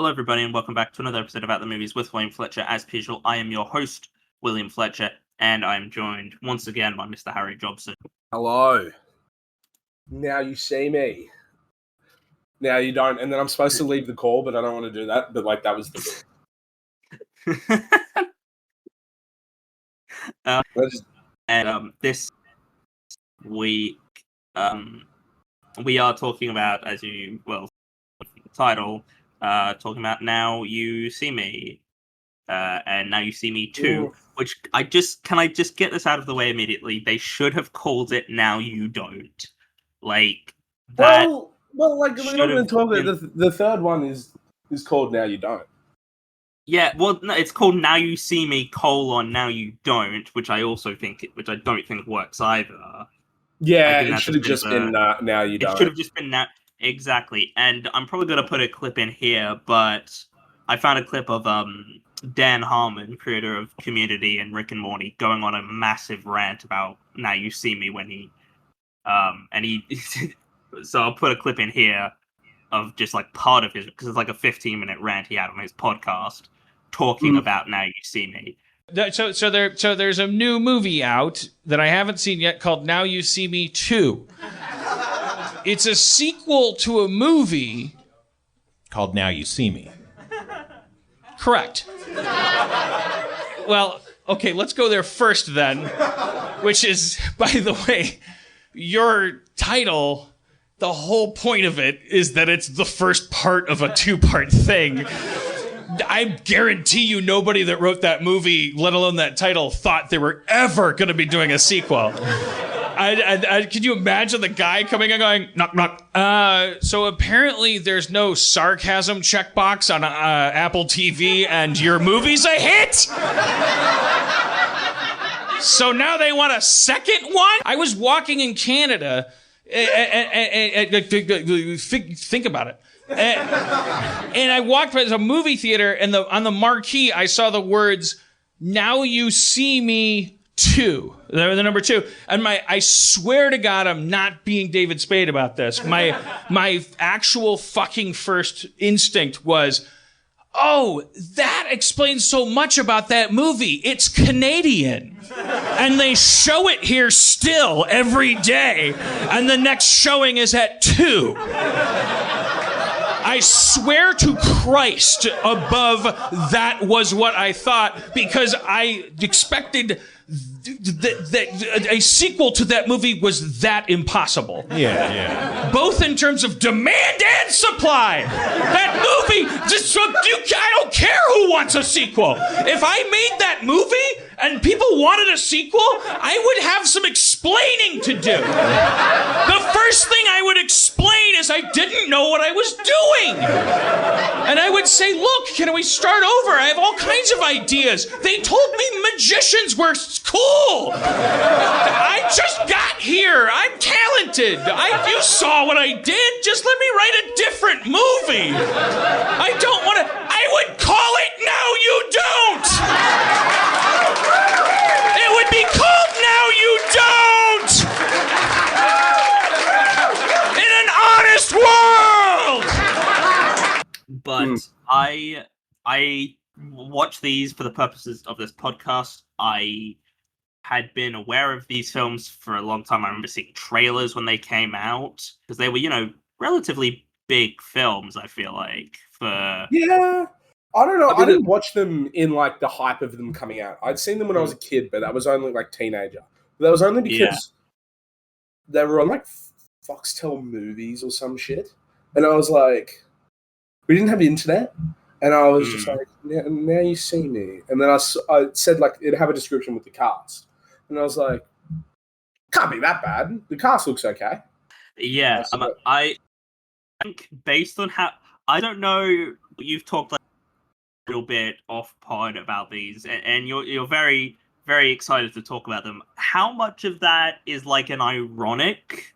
Hello, everybody, and welcome back to another episode about the movies with William Fletcher. As per usual, I am your host, William Fletcher, and I am joined once again by Mr. Harry Jobson. Hello. Now you see me. Now you don't. And then I'm supposed to leave the call, but I don't want to do that. But, that was the this week, we are talking about, as you, title, talking about Now You See Me, and Now You See Me 2, which can I just get this out of the way immediately? They should have called it Now You Don't. We're not going to talk about the third one is called Now You Don't. Yeah, well, no, it's called Now You See Me, Now You Don't, which I don't think works either. Yeah, it should have just been Now You Don't. It should have just been Now. Exactly, and I'm probably going to put a clip in here, but I found a clip of Dan Harmon, creator of Community and Rick and Morty, going on a massive rant about Now You See Me when he so I'll put a clip in here of just part of his, because it's a 15-minute rant he had on his podcast talking about Now You See Me. So there's a new movie out that I haven't seen yet called Now You See Me 2. It's a sequel to a movie called Now You See Me. Correct. Well, okay, let's go there first then, which is, by the way, your title, the whole point of it is that it's the first part of a two-part thing. I guarantee you nobody that wrote that movie, let alone that title, thought they were ever going to be doing a sequel. Could you imagine the guy coming and going, knock, knock? So apparently there's no sarcasm checkbox on Apple TV and your movie's a hit? So now they want a second one? I was walking in Canada, and think about it. And I walked by a movie theater, and on the marquee, I saw the words, Now You See Me 2. The number 2. And I swear to God, I'm not being David Spade about this. My actual fucking first instinct was, oh, that explains so much about that movie. It's Canadian. And they show it here still every day. And the next showing is at 2. I swear to Christ above that was what I thought, because I expected that a sequel to that movie was that impossible. Yeah. Both in terms of demand and supply. That movie, I don't care who wants a sequel. If I made that movie and people wanted a sequel, I would have some explaining to do. The first thing I would explain is I didn't know what I was doing. And I would say, look, can we start over? I have all kinds of ideas. They told me magicians were cool. I just got here. I'm talented. You saw what I did. Just let me write a different movie. I don't want to. I would call it Now You Don't. It would be called Now You Don't. In an honest world. But I watch these for the purposes of this podcast. I had been aware of these films for a long time. I remember seeing trailers when they came out, because they were, relatively big films, I feel like. Yeah. I don't know. I didn't watch them in, the hype of them coming out. I'd seen them when I was a kid, but that was only, teenager. But that was only because they were on, Foxtel Movies or some shit. And I was like, we didn't have internet. And I was just like, now you see me. And then I said, it'd have a description with the cast. And I was like, can't be that bad. The cast looks okay. Yeah. I think based on how... I don't know, you've talked a little bit off pod about these, and you're very, very excited to talk about them. How much of that is an ironic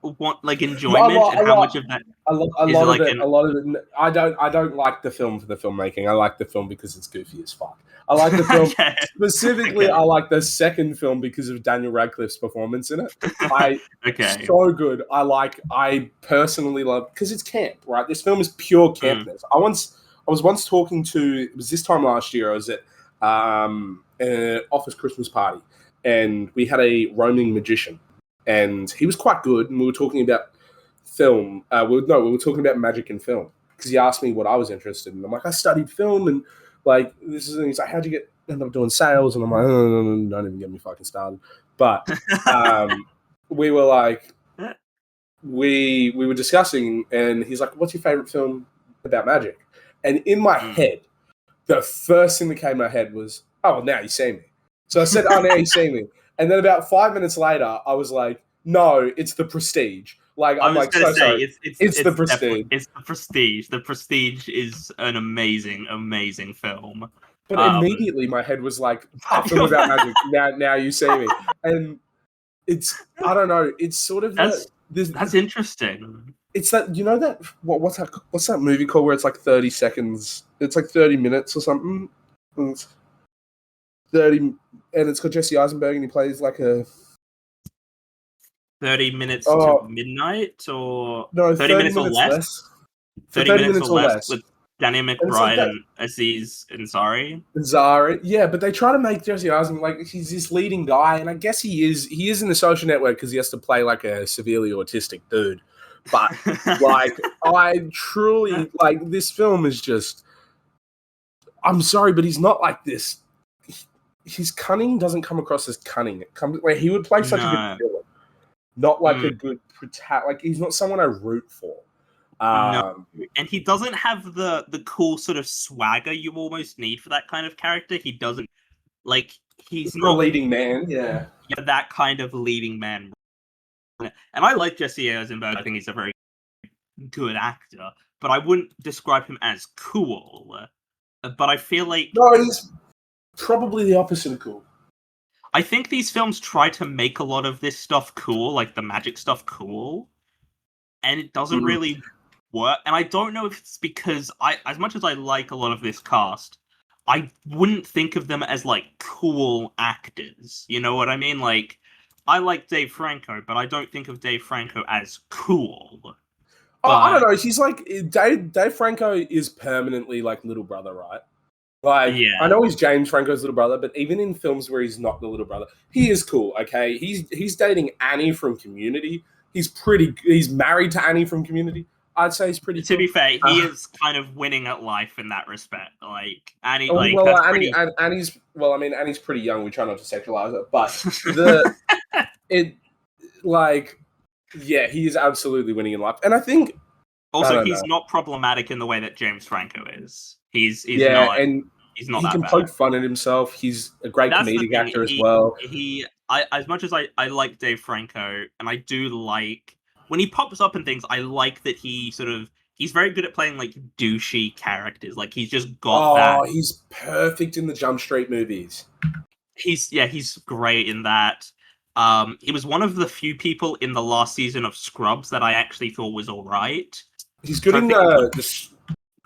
enjoyment, and how much of that a lot of it. I don't like the film for the filmmaking. I like the film because it's goofy as fuck. I like the film specifically. Okay. I like the second film because of Daniel Radcliffe's performance in it. So good. I personally love, because it's camp, right? This film is pure campness. I was once talking to. It was this time last year. I was at an office Christmas party, and we had a roaming magician, and he was quite good. And we were talking about film. We were talking about magic and film because he asked me what I was interested in. I'm like, I studied film, and like this is. And he's like, how'd you end up doing sales? And I'm like, no, don't even get me fucking started. But we were like, we were discussing, and he's like, what's your favorite film about magic? And in my head, the first thing that came to my head was, oh, Now You See Me. So I said, oh, Now You See Me. And then about 5 minutes later, I was like, no, it's The Prestige. Like, I'm like, so sorry. It's The Prestige. It's The Prestige. The Prestige is an amazing, amazing film. But immediately my head was like, a film about magic. Now You See Me. And it's, I don't know, it's sort of... That's interesting. It's that, you know that, what's that movie called where it's like 30 seconds? It's like 30 minutes or something. And it's 30, and it's got Jesse Eisenberg and he plays like a... 30 minutes to midnight or... No, 30 minutes or less? 30 minutes or less with Danny McBride and Aziz Ansari. Yeah, but they try to make Jesse Eisenberg like he's this leading guy, and I guess he is in The Social Network because he has to play like a severely autistic dude. But like, I truly like this film is just. I'm sorry, but he's not like this. His cunning doesn't come across as cunning. It comes where he would play such a good villain, not like a good like he's not someone I root for. No, and he doesn't have the cool sort of swagger you almost need for that kind of character. He doesn't like he's not a leading man, yeah, that kind of leading man. And I like Jesse Eisenberg. I think he's a very good actor, but I wouldn't describe him as cool. But I feel like he's probably the opposite of cool. I think these films try to make a lot of this stuff cool, like the magic stuff cool, and it doesn't really work. And I don't know if it's because as much as I like a lot of this cast, I wouldn't think of them as like cool actors. You know what I mean? Like, I like Dave Franco, but I don't think of Dave Franco as cool. I don't know. He's like Dave Franco is permanently like little brother, right? Like, yeah. I know he's James Franco's little brother, but even in films where he's not the little brother, he is cool. Okay, he's dating Annie from Community. He's married to Annie from Community. I'd say he's pretty. To be fair, he is kind of winning at life in that respect. Like Annie, Annie's pretty young. We try not to sexualize her, but he is absolutely winning in life, and I think also he's not problematic in the way that James Franco is. He's not, and he's not. He can poke fun at himself. He's a great comedic actor as well. As much as I like Dave Franco, and I do like when he pops up in things, I like that he's very good at playing like douchey characters. Like he's just got that. Oh, he's perfect in the Jump Street movies. He's great in that. He was one of the few people in the last season of Scrubs that I actually thought was all right. He's good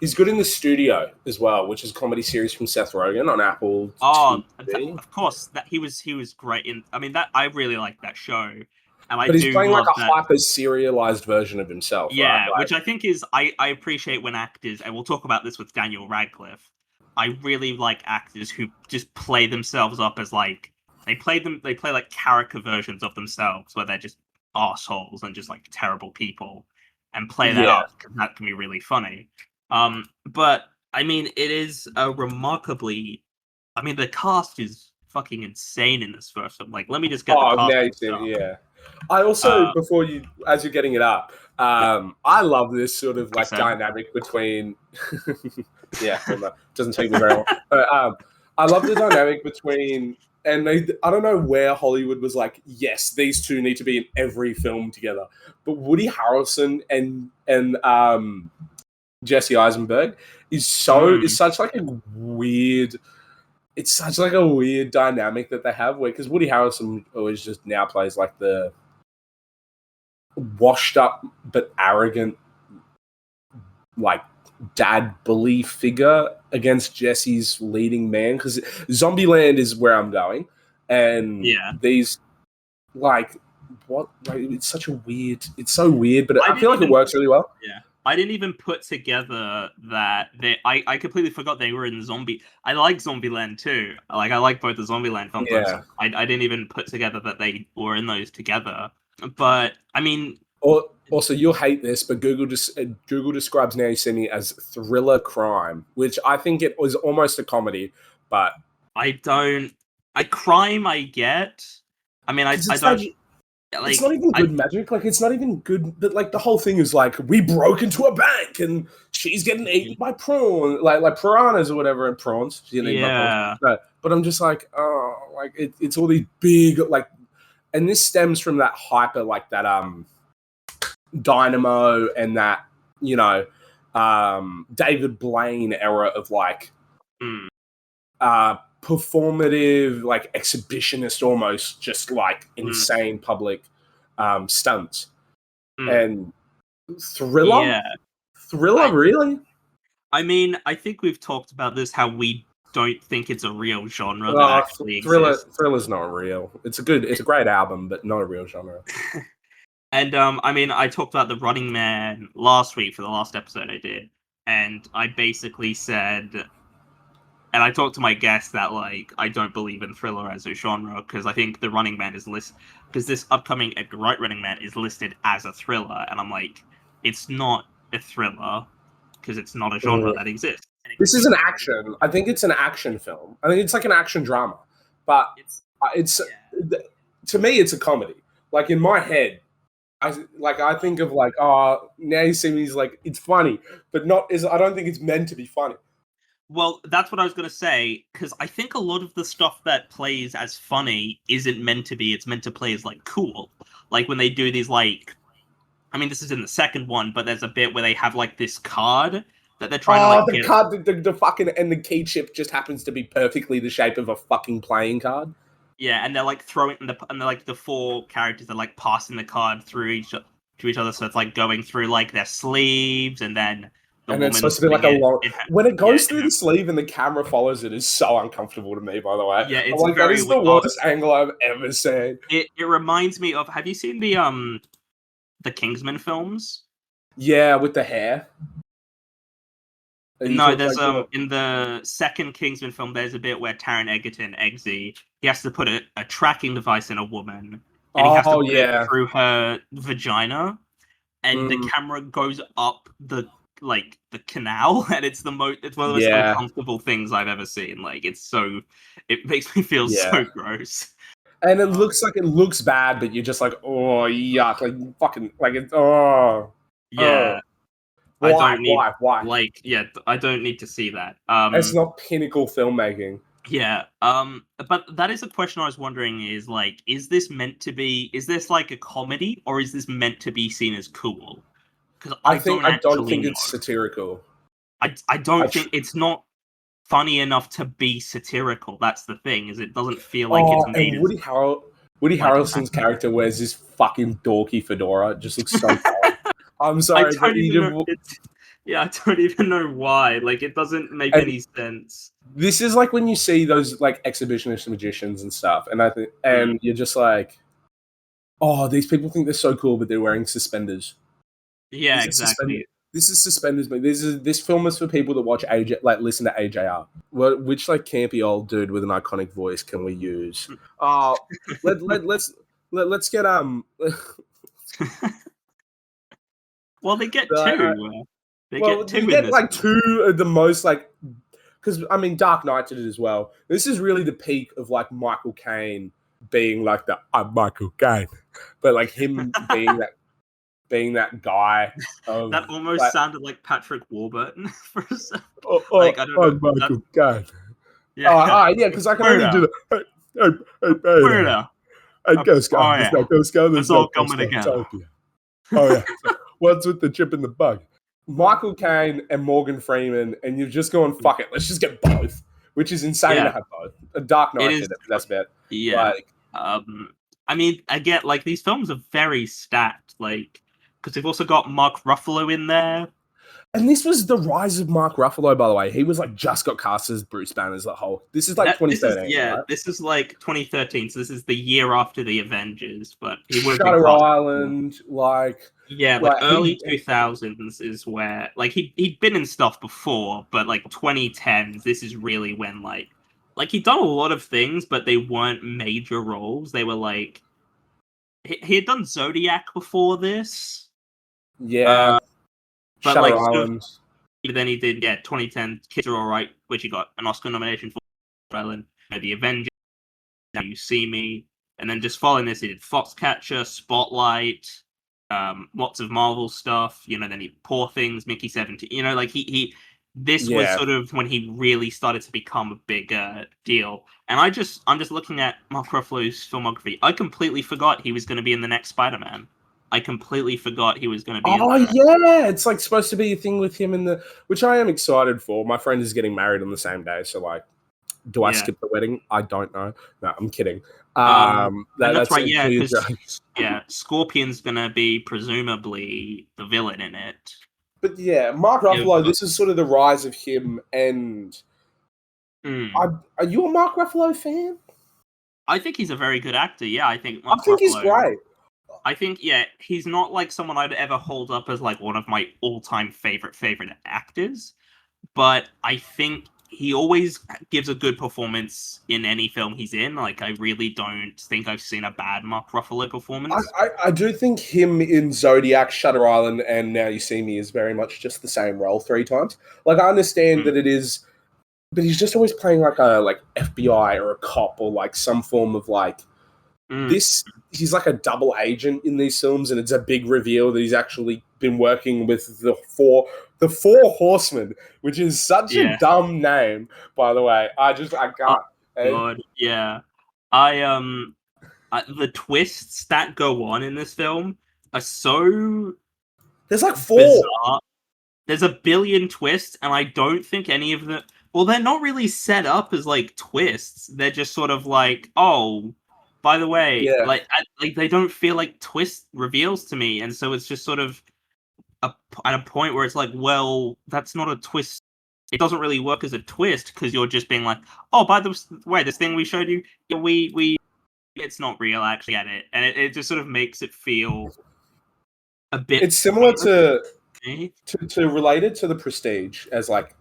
He's good in The Studio as well, which is a comedy series from Seth Rogen on Apple TV. Of course, that he was great in. I mean, that I really like that show, but he's playing like a hyper serialized version of himself. Yeah, right? Like, which I think is I appreciate when actors, and we'll talk about this with Daniel Radcliffe. I really like actors who just play themselves up as like they play like character versions of themselves, where they're just assholes and just like terrible people, and play that up because that can be really funny. But I mean, it is remarkably. I mean, the cast is fucking insane in this first film. Like, let me just get the cast. Yeah. I also, as you're getting it up, I love this sort of like dynamic between. Doesn't take me very long. But, I love the dynamic between, and I don't know where Hollywood was like, yes, these two need to be in every film together. But Woody Harrelson and Jesse Eisenberg is such like a weird. It's such like a weird dynamic that they have, because Woody Harrelson always just now plays like the washed up but arrogant, like dad bully figure against Jesse's leading man. Because Zombieland is where I'm going, and these like what? Like, it's such a weird. It's so weird, but I feel like it works really well. Yeah. I didn't even put together that I completely forgot they were in Zombie. I like Zombieland too. Like I like both the Zombieland films. Yeah. I didn't even put together that they were in those together. But I mean, also you'll hate this, but Google describes Now You See Me as thriller crime, which I think it was almost a comedy, but crime I get. I mean, I don't. Like, it's not even good magic. Like, it's not even good. But like, the whole thing is like, we broke into a bank and she's getting eaten by like piranhas or whatever, and prawns. She's getting eaten by prawns. No, but I'm just like, oh, like it's all these big like, and this stems from that hyper like that Dynamo and that David Blaine era of like performative, like exhibitionist, almost just like insane public stunts. And thriller, really. I mean, I think we've talked about this, how we don't think it's a real genre that actually exists. Thriller's not real. It's a great album, but not a real genre. And I mean, I talked about The Running Man last week for the last episode I did, and I basically said, and I talked to my guest that like I don't believe in thriller as a genre because I think The Running Man is because this upcoming Edgar Wright Running Man is listed as a thriller, and I'm like, it's not a thriller because it's not a genre that exists. This is an action. I think it's an action film. I think it's like an action drama, but it's to me it's a comedy. Like in my head, I think of like, oh, Now You See Me is like, it's funny, but I don't think it's meant to be funny. Well, that's what I was going to say, because I think a lot of the stuff that plays as funny isn't meant to be. It's meant to play as, like, cool. Like, when they do these, like... I mean, this is in the second one, but there's a bit where they have, like, this card that they're trying to, like... the card, the fucking... And the key chip just happens to be perfectly the shape of a fucking playing card. Yeah, and they're, like, throwing... And they're, like, the four characters are, like, passing the card through to each other, so it's, like, going through, like, their sleeves, and then... And it's supposed to be like a long... When it goes through the sleeve and the camera follows it is so uncomfortable to me, by the way. Yeah, it's like, very... That is the worst angle I've ever seen. It reminds me of... Have you seen the Kingsman films? Yeah, with the hair. No, there's in the second Kingsman film, there's a bit where Taron Egerton, Eggsy, he has to put a tracking device in a woman, and he has to put it through her vagina, and the camera goes up the canal, and it's one of the most uncomfortable things I've ever seen. Like it makes me feel so gross. And it looks bad, but you're just like, oh yuck, like fucking like it's oh yeah. Why? Like, yeah, I don't need to see that. It's not pinnacle filmmaking. Yeah. But that is a question I was wondering is like, is this like a comedy or is this meant to be seen as cool? Because I don't think it's satirical. I don't think it's not funny enough to be satirical. That's the thing, is it doesn't feel like it's made. And Woody Harrelson's character wears this fucking dorky fedora. It just looks so bad. I'm sorry, I don't even know why. Like, it doesn't make any sense. This is like when you see those like exhibitionist magicians and stuff, and you're just like, oh, these people think they're so cool, but they're wearing suspenders. Yeah, exactly. This is suspenders. This film is for people that watch listen to AJR. Which like campy old dude with an iconic voice can we use? Let's get Well, they get two. They get like two of the most like, because I mean, Dark Knight did it as well. This is really the peak of like Michael Caine being like I'm Michael Caine, but like him being that guy. That almost sounded like Patrick Warburton for a second. I don't know. Michael Caine. Yeah, because I can only do the. Hey, Ghost Guy. It's all coming together. Oh yeah. What's with the chip in the bug? Michael Caine and Morgan Freeman, and you've just gone, fuck it, let's just get both, which is insane to have both. A Dark Knight did it, but that's about it. Yeah. I mean, again, like, these films are very stacked, like, because they've also got Mark Ruffalo in there. And this was the rise of Mark Ruffalo, by the way. He was like just got cast as Bruce Banner's the whole. This is like 2013. Right? This is like 2013. So this is the year after the Avengers. But he would Shutter Island, like early 2000s is where like he'd been in stuff before, but like 2010s, this is really when like he'd done a lot of things, but they weren't major roles. They were like he had done Zodiac before this. Yeah. But Shutter like Island. Then he did 2010 Kids Are Alright, which he got an Oscar nomination for. And the Avengers, Now You See Me, and then just following this, he did Foxcatcher, Spotlight, lots of Marvel stuff. Then he Poor Things, Mickey 17. Like this was sort of when he really started to become a bigger deal. And I'm just looking at Mark Ruffalo's filmography. I completely forgot he was going to be in the next Spider-Man. I completely forgot he was going to be. Yeah, it's like supposed to be a thing with him which I am excited for. My friend is getting married on the same day, so like, do I skip the wedding? I don't know. No, I'm kidding. That's right. Yeah, because Scorpion's going to be presumably the villain in it. But yeah, Mark Ruffalo. This is sort of the rise of him. And are you a Mark Ruffalo fan? I think he's a very good actor. Yeah, I think he's great. I think, he's not like someone I'd ever hold up as like one of my all-time favorite actors, but I think he always gives a good performance in any film he's in. Like, I really don't think I've seen a bad Mark Ruffalo performance. I do think him in Zodiac, Shutter Island, and Now You See Me is very much just the same role 3 times. Like, I understand that it is, but he's just always playing like a FBI or a cop or like some form of like this. He's like a double agent in these films, and it's a big reveal that he's actually been working with the four horsemen, which is such a dumb name, by the way. I can't. God, yeah. The twists that go on in this film are so there's like 4. bizarre. There's a billion twists, and I don't think any of them. Well, they're not really set up as like twists. They're just sort of like, oh, by the way, like they don't feel like twist reveals to me, and so it's just sort of at a point where it's like, well, that's not a twist. It doesn't really work as a twist because you're just being like, oh, by the way, this thing we showed you, it's not real. I actually get it, and it just sort of makes it feel a bit. It's similar to related to The Prestige as like,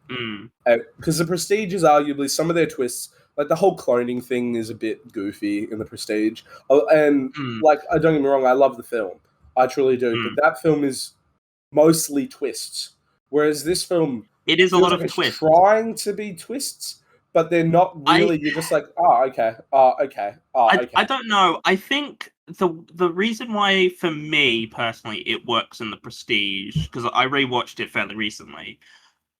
because The Prestige is arguably some of their twists. Like, the whole cloning thing is a bit goofy in The Prestige. And, like, don't get me wrong, I love the film. I truly do. But that film is mostly twists. Whereas this film... It is a lot of twists. Trying to be twists, but they're not really. You're just like, okay. I don't know. I think the reason why, for me, personally, it works in The Prestige, because I rewatched it fairly recently...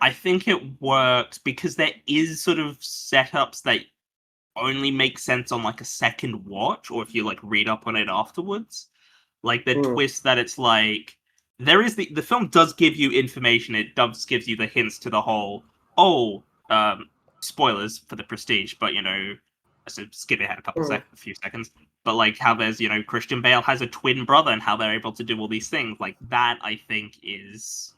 I think it works because there is sort of setups that only make sense on like a second watch, or if you like read up on it afterwards. Like the twist that it's like there is the film does give you information. It does gives you the hints to the whole spoilers for The Prestige, but so skip ahead a few seconds. But like how there's Christian Bale has a twin brother and how they're able to do all these things like that. I think is.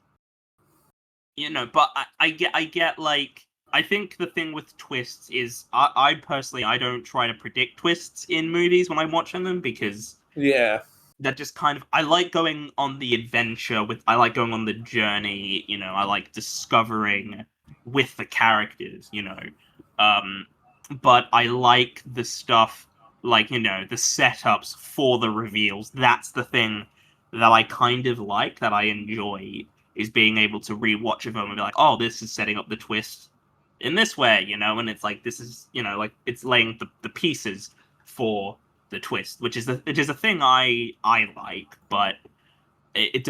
But I get like I think the thing with twists is I personally I don't try to predict twists in movies when I'm watching them because that just kind of I like going on the adventure I like going on the journey, I like discovering with the characters, but I like the stuff like the setups for the reveals. That's the thing that I kind of like, that I enjoy. Is being able to rewatch a film and be like, oh, this is setting up the twist in this way, and it's like this is, like it's laying the pieces for the twist, which is a thing I like, but it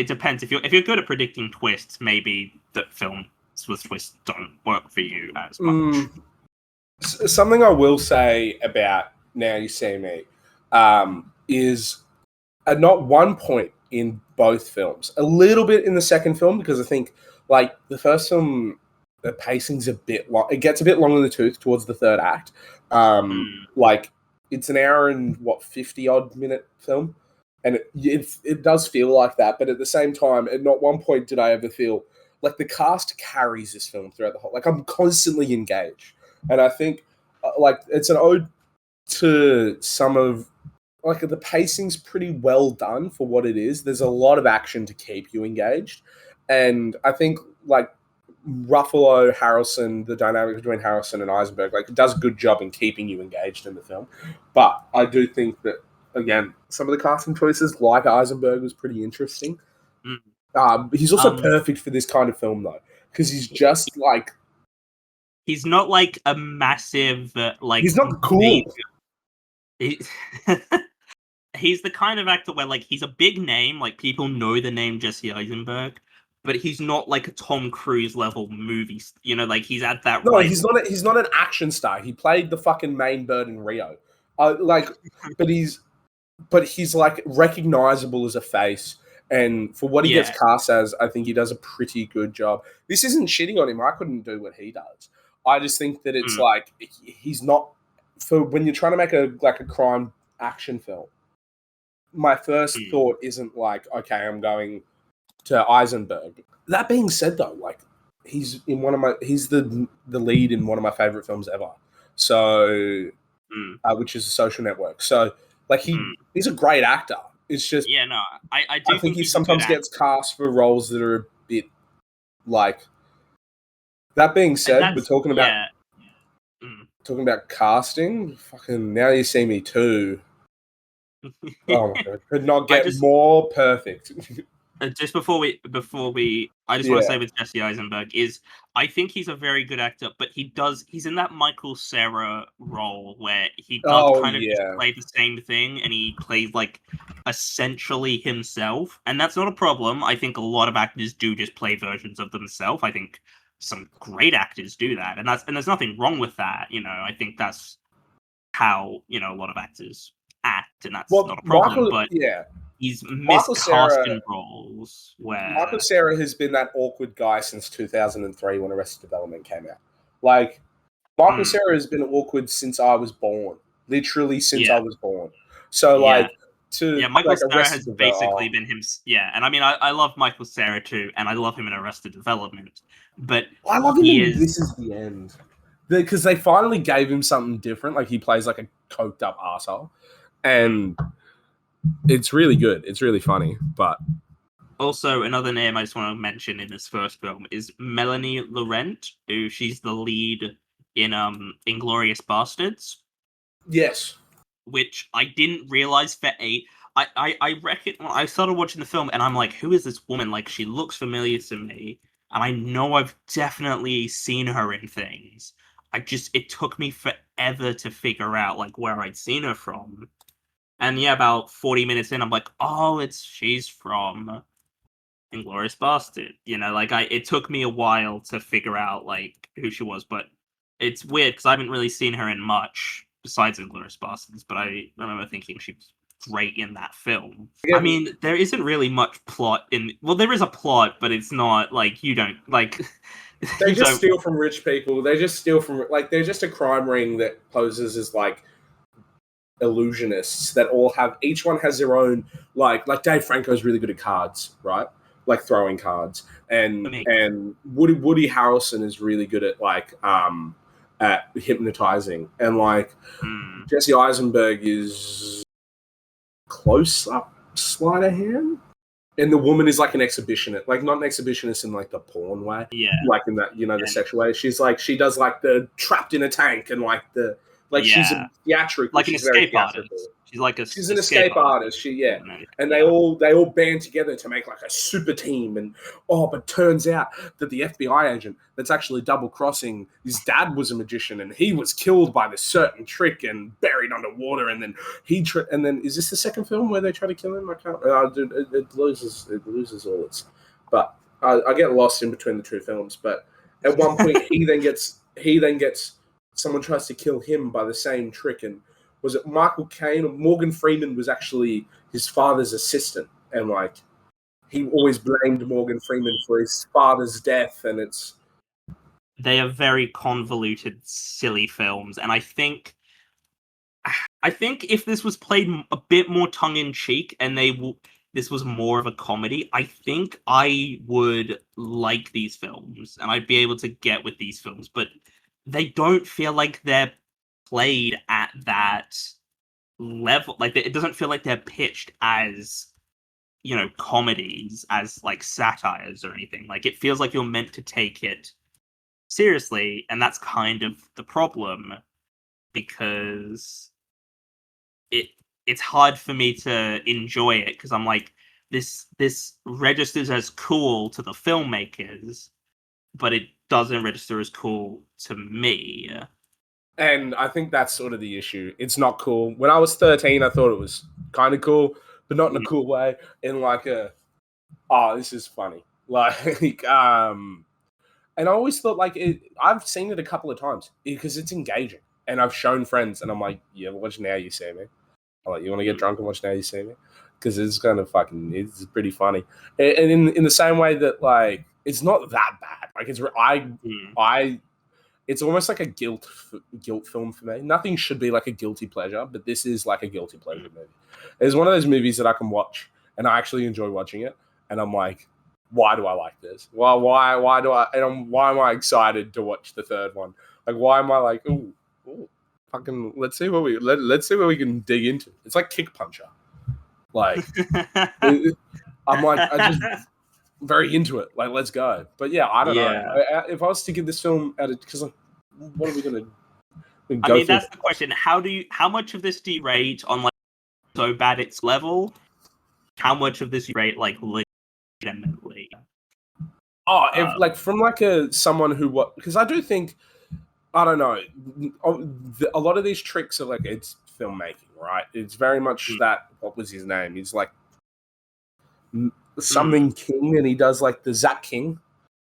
depends. If you're good at predicting twists, maybe the films with twists don't work for you as much. Something I will say about Now You See Me is at not one point in both films. A little bit in the second film, because I think, like, the first film, the pacing's a bit long. It gets a bit long in the tooth towards the third act. Like, it's an hour and, 50-odd minute film. and it does feel like that. But at the same time, at not one point did I ever feel like the cast carries this film throughout the whole. Like I'm constantly engaged, and I think like it's an ode to some of like the pacing's pretty well done for what it is. There's a lot of action to keep you engaged, and I think like Ruffalo, Harrelson, the dynamic between Harrelson and Eisenberg, like it does a good job in keeping you engaged in the film. But I do think that again, some of the casting choices, like Eisenberg, was pretty interesting. He's also perfect for this kind of film though, because he's just like he's not like a massive like he's not cool. He's the kind of actor where like he's a big name, like people know the name Jesse Eisenberg, but he's not like a Tom Cruise level movie. You know, like he's at that. No, he's not an action star. He played the fucking main bird in Rio. But he's like recognizable as a face, and for what he gets cast as, I think he does a pretty good job. This isn't shitting on him. I couldn't do what he does. I just think that it's like he's not for when you're trying to make a crime action film. My first thought isn't like, okay, I'm going to Eisenberg. That being said, though, like he's the lead in one of my favorite films ever. So, which is The Social Network. So, like he's a great actor. It's just I think he sometimes gets cast for roles that are a bit like. That being said, we're talking about casting. Fucking Now You See Me Too. Oh my god! Could not get more perfect. Just before we, I just want to say with Jesse Eisenberg is I think he's a very good actor, but he's in that Michael Cera role where he does just play the same thing, and he plays like essentially himself, and that's not a problem. I think a lot of actors do just play versions of themselves. I think some great actors do that, and there's nothing wrong with that. You know, I think that's how a lot of actors act, and that's not a problem. He's miscast in roles where Michael Cera has been that awkward guy since 2003 when Arrested Development came out. Like Michael Cera has been awkward since I was born, literally since I was born. So Michael Cera has basically been him. Yeah, and I mean I love Michael Cera too, and I love him in Arrested Development, but I love him in This Is the End because they finally gave him something different. Like he plays like a coked up arsehole, and it's really good. It's really funny. But also another name I just want to mention in this first film is Melanie Laurent, who she's the lead in Inglourious Bastards. Yes. Which I didn't realize I reckon when I started watching the film and I'm like, who is this woman? Like she looks familiar to me, and I know I've definitely seen her in things. It took me forever to figure out like where I'd seen her from. And about 40 minutes in, I'm like, oh, she's from Inglourious Bastard. You know, like it took me a while to figure out like who she was, but it's weird because I haven't really seen her in much besides Inglourious Bastards. But I remember thinking she was great in that film. I mean, there isn't really much plot in. Well, there is a plot, but it's not like you don't like. They just steal from rich people. They just steal from they're just a crime ring that poses as like illusionists that all have each one has their own like Dave Franco's really good at cards, right? Like throwing cards, and Woody Harrelson is really good at at hypnotizing, and Jesse Eisenberg is close up sleight of hand, and the woman is like an exhibitionist, like not an exhibitionist in like the porn way, like in that the sexual way. She's like she does like the trapped in a tank and she's a theatrical, like an escape artist. She's an escape artist. And they all band together to make like a super team. But turns out that the FBI agent that's actually double crossing his dad was a magician, and he was killed by this certain trick and buried underwater. And then is this the second film where they try to kill him? I can't. It loses all its. But I get lost in between the two films. But at one point, he then gets. Someone tries to kill him by the same trick, and was it Michael Caine or Morgan Freeman was actually his father's assistant, and he always blamed Morgan Freeman for his father's death, and they are very convoluted, silly films, and I think I think if this was played a bit more tongue in cheek and this was more of a comedy, I think I would like these films and I'd be able to get with these films, but they don't feel like they're played at that level. Like it doesn't feel like they're pitched as, comedies, as like satires or anything. Like it feels like you're meant to take it seriously, and that's kind of the problem, because it's hard for me to enjoy it because I'm like, this registers as cool to the filmmakers, but it doesn't register as cool to me. And I think that's sort of the issue. It's not cool. When I was 13, I thought it was kind of cool, but not in a cool way. In like this is funny. Like, and I always thought like I've seen it a couple of times because it's engaging, and I've shown friends, and I'm like, yeah, watch Now You See Me. I'm like, you want to get drunk and watch Now You See Me? Because it's kind of it's pretty funny. And in the same way that like it's not that bad. Like it's almost like a guilt film for me. Nothing should be like a guilty pleasure, but this is like a guilty pleasure movie. It's one of those movies that I can watch and I actually enjoy watching it. And I'm like, why do I like this? Why am I excited to watch the third one? Like, why am I like, ooh, fucking, let's see what we can dig into. It's like Kick Puncher. Like, I'm like, I just very into it. Like, let's go. But yeah, I don't know. If I was to give this film because like, what are we gonna? I mean, that's the question. How much of this do you rate on like so bad it's level? How much of this you rate like legitimately? Oh, if like from like someone who because I do think, I don't know, a lot of these tricks are like, it's filmmaking, right? It's very much that. What was his name? He's like something King, and he does like the Zach King,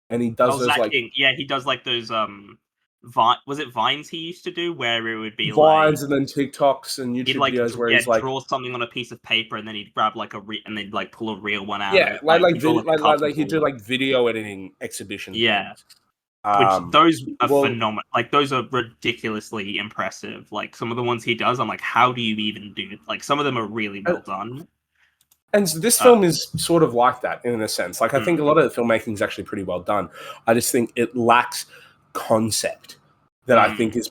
and he does those Zach like King. Yeah, he does like those was it Vines he used to do, where it would be Vines like, and then TikToks and YouTube videos where he's like draw something on a piece of paper and then he'd grab like and then like pull a real one out. Yeah, of it. like he'd do like video editing exhibitions. Yeah. Which those are phenomenal. Like those are ridiculously impressive. Like some of the ones he does, I'm like, how do you even do it? Like some of them are really well done. And this film is sort of like that in a sense. Like I think a lot of the filmmaking is actually pretty well done. I just think it lacks concept that I think is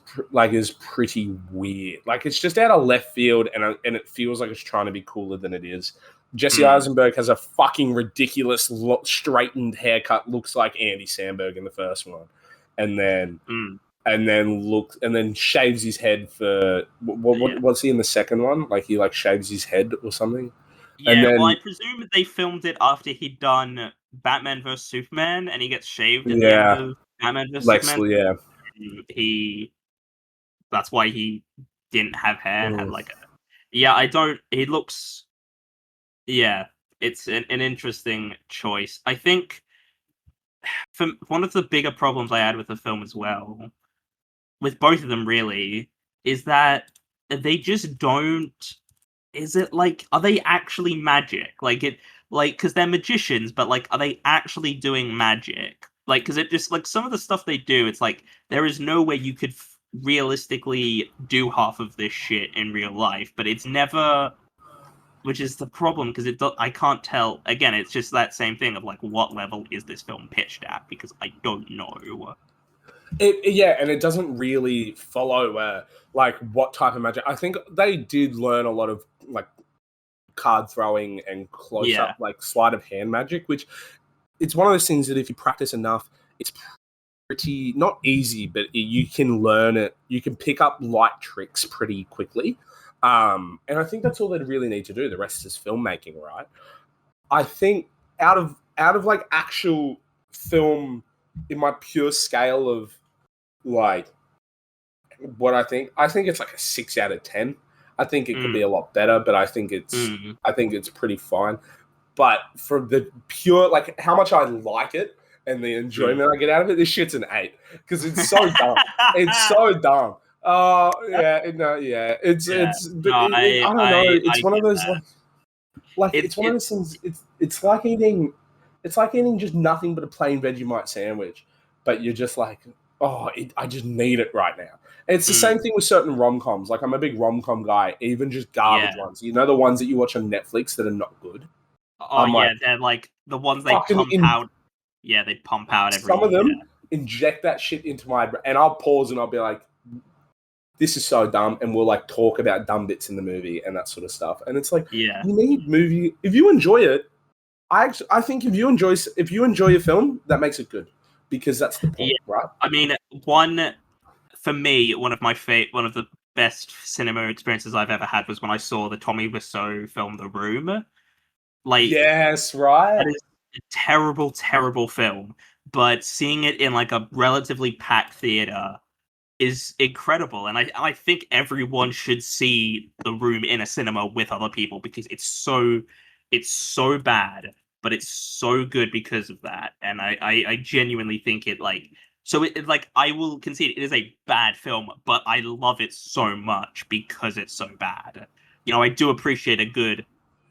pretty weird. Like it's just out of left field, and it feels like it's trying to be cooler than it is. Jesse Eisenberg has a fucking ridiculous straightened haircut, looks like Andy Samberg in the first one, and then shaves his head for what's he in the second one? Like he like shaves his head or something. Yeah, and then, well, I presume they filmed it after he'd done Batman vs Superman, and he gets shaved at the end of Batman vs Superman. Yeah, that's why he didn't have hair and had like he looks. Yeah, it's an interesting choice. I think one of the bigger problems I had with the film as well, with both of them really, is that they just don't. Is it like, are they actually magic? Because they're magicians, but like, are they actually doing magic? Like, because it just like some of the stuff they do, it's like there is no way you could realistically do half of this shit in real life, but it's never. Which is the problem, because I can't tell. Again, it's just that same thing of like, what level is this film pitched at? Because I don't know. And it doesn't really follow like what type of magic. I think they did learn a lot of like card throwing and close up like sleight of hand magic, which it's one of those things that if you practice enough, it's pretty not easy, but you can learn it. You can pick up light tricks pretty quickly. And I think that's all they really need to do. The rest is filmmaking, right? I think out of like actual film in my pure scale of like what I think it's like a 6 out of 10. I think it could be a lot better, but I think it's pretty fine. But for the pure like how much I like it and the enjoyment I get out of it, this shit's an 8 because it's so dumb. It's so dumb. Oh yeah, no, yeah. I don't know. It's one of those like it's one of those things. It's like eating just nothing but a plain Vegemite sandwich, but you're just like, I just need it right now. It's the same thing with certain rom-coms. Like, I'm a big rom-com guy, even just garbage ones. You know, the ones that you watch on Netflix that are not good? Oh, yeah, they're like the ones they pump out. Yeah, they pump out every... Some of them inject that shit into my brain, and I'll pause and I'll be like, this is so dumb, and we'll, like, talk about dumb bits in the movie and that sort of stuff. And it's like, you need movie... If you enjoy it, I think if you enjoy a film, that makes it good. Because that's the point, right? I mean, one of the best cinema experiences I've ever had was when I saw the Tommy Wiseau film The Room. Like, yes, right. That is a terrible, terrible film, but seeing it in like a relatively packed theater is incredible, and I think everyone should see The Room in a cinema with other people because it's so bad, but it's so good because of that. And I genuinely think it like I will concede it is a bad film, but I love it so much because it's so bad. You know, I do appreciate a good,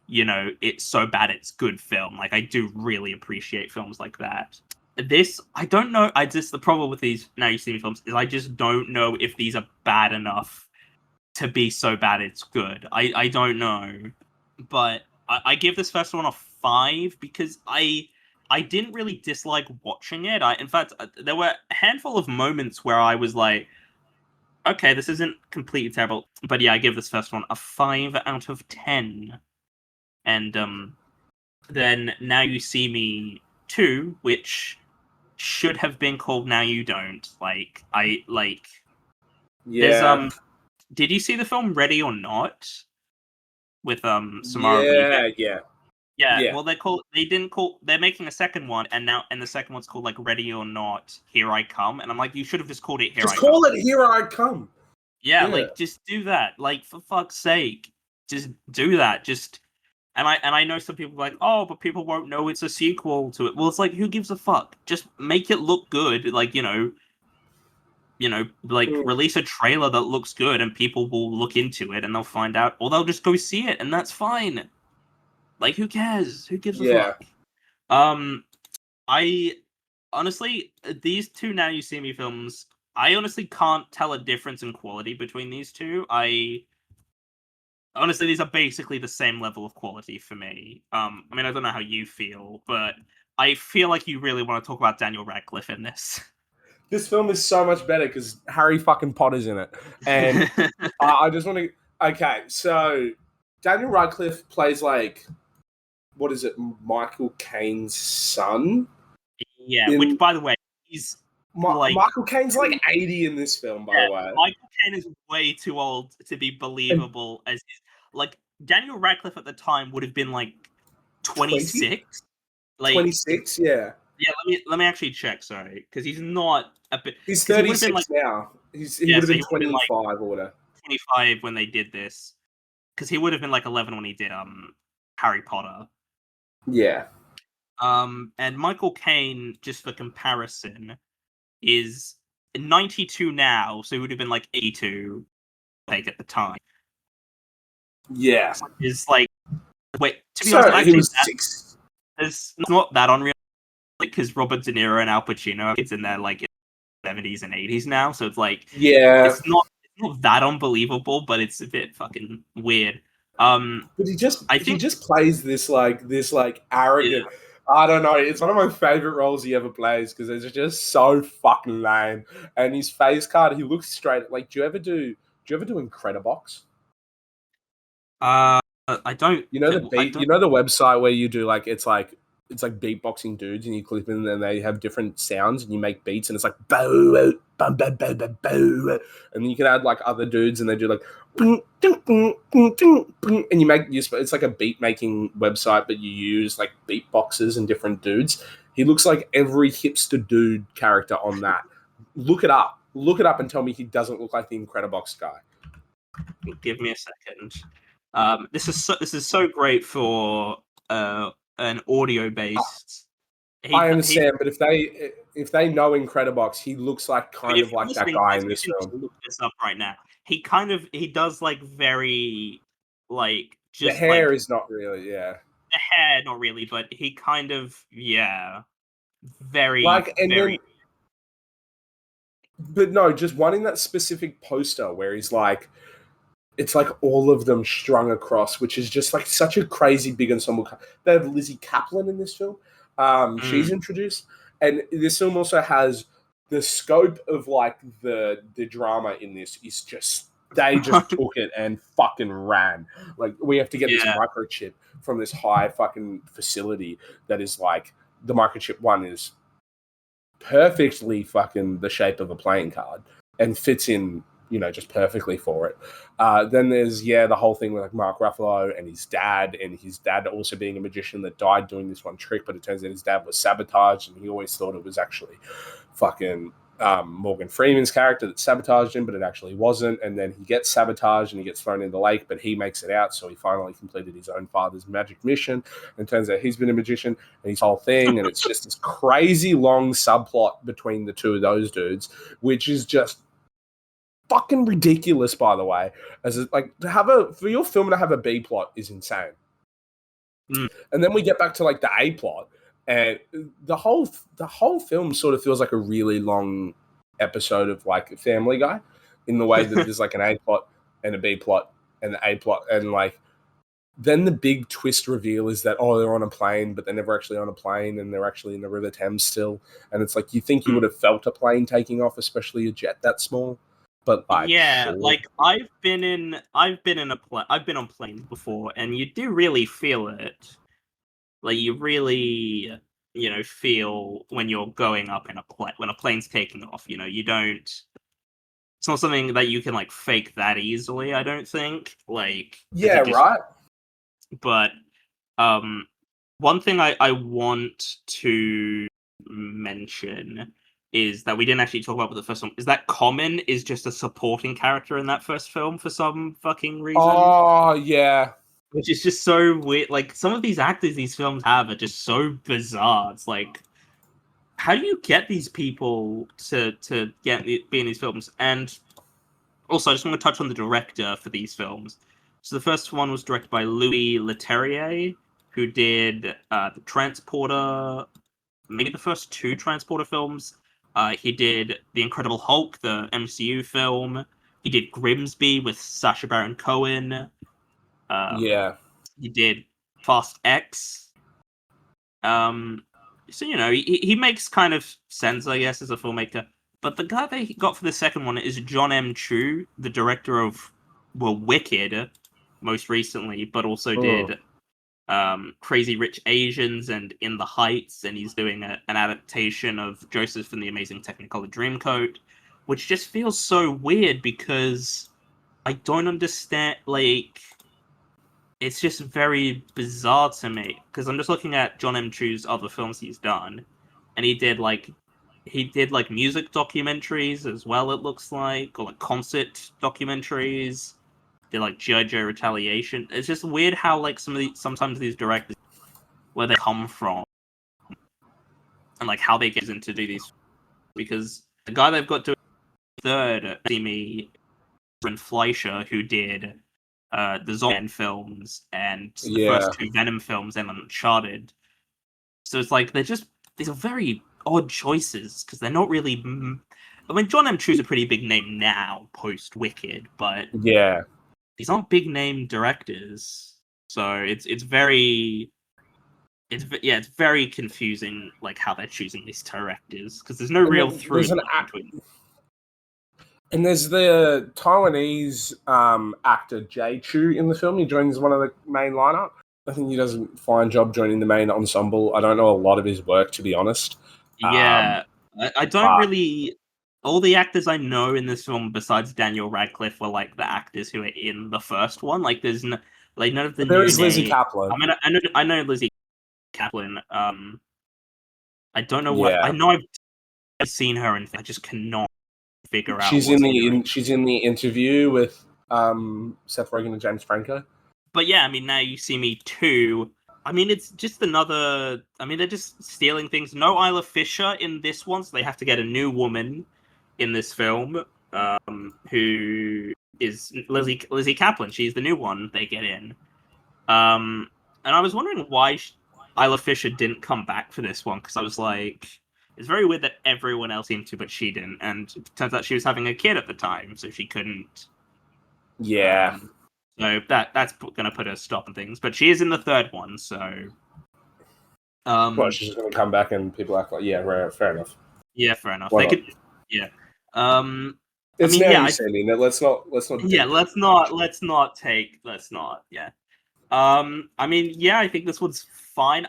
you know, it's so bad it's good film. Like, I do really appreciate films like that. This, I don't know. The problem with these Now You See Me films is I just don't know if these are bad enough to be so bad it's good. I don't know. But I give this first one a 5 because I didn't really dislike watching it. In fact, there were a handful of moments where I was like, okay, this isn't completely terrible. But yeah, I give this first one a 5 out of 10. And then Now You See Me 2, which should have been called Now You Don't. There's did you see the film Ready or Not with Samara Weaving? Yeah. Well, they're making a second one, and the second one's called like Ready or Not, Here I Come, and I'm like, you should have just called it Here I Come. Just call it Here I Come. Yeah, like just do that. Like, for fuck's sake, just do that. And I know some people are like, oh, but people won't know it's a sequel to it. Well, it's like, who gives a fuck? Just make it look good. Like, release a trailer that looks good, and people will look into it, and they'll find out, or they'll just go see it, and that's fine. Like, who cares? Who gives a fuck? I honestly, these two Now You See Me films, I honestly can't tell a difference in quality between these two. Honestly, these are basically the same level of quality for me. I mean, I don't know how you feel, but I feel like you really want to talk about Daniel Radcliffe in this. This film is so much better because Harry fucking Potter's in it. And I just want to... Okay, so Daniel Radcliffe plays like... What is it? Michael Caine's son? Yeah, which, by the way, he's... Michael Caine's like 80 in this film, by the way. Michael Caine is way too old to be believable as... Like, Daniel Radcliffe at the time would have been like 26. 26, yeah. Yeah, let me actually check, sorry, because he's not a bit... He's 36 now. He would have been 25 or whatever. 25 when they did this. Because he would have been like 11 when he did Harry Potter. Yeah. And Michael Caine, just for comparison, is 92 now, so he would have been like 82 like at the time. Yeah. Is like, wait, to be honest, actually, it's not that unreal, because Robert De Niro and Al Pacino, it's in their like 70s and 80s now, so it's like, it's not that unbelievable, but it's a bit fucking weird. But he just plays this arrogant. Yeah. I don't know. It's one of my favorite roles he ever plays because it's just so fucking lame. And his face card, he looks straight. Like, do you ever do Incredibox? I don't. You know the website where you do like it's like beatboxing dudes, and you click in and they have different sounds, and you make beats, and it's like bow, bow, bow, bow, bow, bow, and then you can add like other dudes, and they do like and you make it's like a beat making website, but you use like beatboxers and different dudes. He looks like every hipster dude character on that. Look it up, and tell me he doesn't look like the Incredibox guy. Give me a second. This is so great for an audio based. I understand, but if they know Incredibox, he looks like kind of like that guy in this film. Look this up right now. He does like very like just the hair like, is not really the hair not really, but he kind of very like and very. But no, just one in that specific poster where he's like, it's like all of them strung across, which is just like such a crazy big ensemble. They have Lizzie Kaplan in this film. She's introduced. And this film also has the scope of like the drama in this is just, they just took it and fucking ran. Like, we have to get this microchip from this high fucking facility that is like, the microchip one is perfectly fucking the shape of a playing card and fits in, you know, just perfectly for it. Then there's, the whole thing with like Mark Ruffalo and his dad also being a magician that died doing this one trick, but it turns out his dad was sabotaged and he always thought it was actually fucking Morgan Freeman's character that sabotaged him, but it actually wasn't. And then he gets sabotaged and he gets thrown in the lake, but he makes it out, so he finally completed his own father's magic mission. And it turns out he's been a magician and his whole thing, and it's just this crazy long subplot between the two of those dudes, which is just fucking ridiculous, by the way. For your film to have a B plot is insane. And then we get back to like the A plot, and the whole film sort of feels like a really long episode of like Family Guy, in the way that there's like an A plot and a B plot and the A plot, and like then the big twist reveal is that they're on a plane, but they're never actually on a plane, and they're actually in the River Thames still. And it's like, you think you would have felt a plane taking off, especially a jet that small. But like, like I've been on planes before, and you do really feel it. Like, you really, feel when you're going up in a plane, when a plane's taking off. You don't. It's not something that you can like fake that easily, I don't think. Like, right. But one thing I want to mention is that we didn't actually talk about with the first film, is that Common is just a supporting character in that first film for some fucking reason. Oh, yeah. Which is just so weird. Like, some of these actors these films have are just so bizarre. It's like, how do you get these people to be in these films? And also, I just want to touch on the director for these films. So the first one was directed by Louis Leterrier, who did The Transporter, maybe the first two Transporter films. He did The Incredible Hulk, the MCU film. He did Grimsby with Sacha Baron Cohen. He did Fast X. So, he makes kind of sense, I guess, as a filmmaker. But the guy they got for the second one is John M. Chu, the director of, Wicked, most recently, but also did Crazy Rich Asians and In the Heights, and he's doing an adaptation of Joseph and the Amazing Technicolor Dreamcoat, which just feels so weird because I don't understand, like, it's just very bizarre to me, because I'm just looking at John M. Chu's other films he's done, and he did music documentaries as well, it looks like, or like concert documentaries. Did like G.I. Joe Retaliation. It's just weird how like sometimes these directors, where they come from and like how they get into do these, because the guy they've got doing third, me, Fleischer, who did the Zombie films and the first two Venom films and Uncharted. So it's like these are very odd choices, because they're not really. I mean, John M. Chu's a pretty big name now post Wicked, but these aren't big name directors, so it's very confusing, like how they're choosing these directors, because there's no real through between. And there's the Taiwanese actor Jay Chu in the film. He joins one of the main lineup. I think he does a fine job joining the main ensemble. I don't know a lot of his work, to be honest. I don't really. All the actors I know in this film, besides Daniel Radcliffe, were like the actors who are in the first one. Like, there's none of the. There is Lizzie Kaplan. I mean, I know Lizzie Kaplan. I don't know what. I know I've seen her, and I just cannot figure out. She's in the interview with Seth Rogen and James Franco. But yeah, I mean, Now You See Me 2. I mean, it's just another. I mean, they're just stealing things. No Isla Fisher in this one, so they have to get a new woman in this film, who is Lizzie Kaplan. She's the new one they get in. And I was wondering why Isla Fisher didn't come back for this one, because I was like, it's very weird that everyone else seemed to, but she didn't. And it turns out she was having a kid at the time, so she couldn't. Yeah. So that's going to put a stop on things. But she is in the third one, so. Well, she's just going to come back and people act like, yeah, right, fair enough. Yeah, fair enough. Why They not? could. Yeah. It's I mean, now yeah, you see me. Let's not. Yeah, let's not. Yeah. I mean, yeah, I think this one's fine.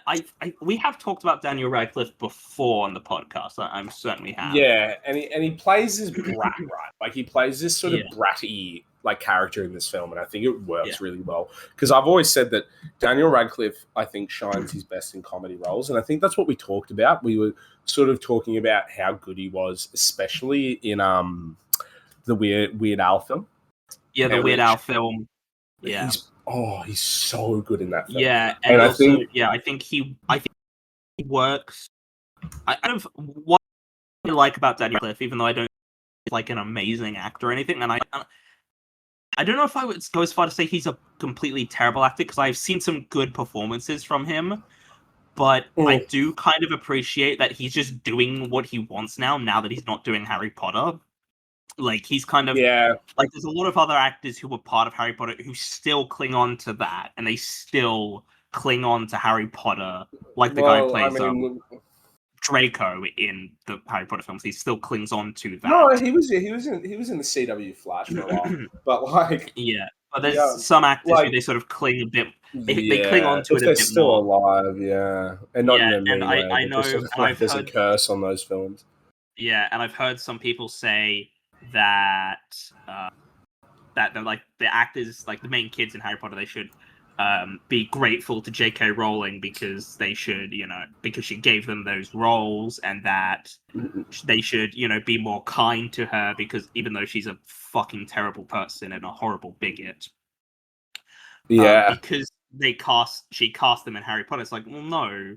We have talked about Daniel Radcliffe before on the podcast. I'm certainly have. Yeah, and he plays this brat, right? Like he plays this sort of bratty like character in this film, and I think it works really well. Because I've always said that Daniel Radcliffe, I think, shines his best in comedy roles, and I think that's what we talked about. We were sort of talking about how good he was, especially in the Weird Al film. Yeah, the Weird Al film. Yeah. He's so good in that film. Yeah, and also, I think he works. I don't what I like about Daniel Radcliffe, even though I don't like an amazing actor or anything, and I don't know if I would go as far to say he's a completely terrible actor, because I've seen some good performances from him, but I do kind of appreciate that he's just doing what he wants now that he's not doing Harry Potter. Like, he's kind of... Like, there's a lot of other actors who were part of Harry Potter who still cling on to that, and they still cling on to Harry Potter. Like the guy who plays Draco in the Harry Potter films, he still clings on to that. No, he was in the CW Flash for a while, but like... Yeah, but there's some actors who they sort of cling a bit... They cling on to it a bit more. They're still alive, and not in a mean way. I know, sort of like there's a curse on those films. Yeah, and I've heard some people say that like the actors, like the main kids in Harry Potter, they should be grateful to J.K. Rowling because they should, because she gave them those roles, and that they should, be more kind to her, because even though she's a fucking terrible person and a horrible bigot, because she cast them in Harry Potter. It's like, well, no.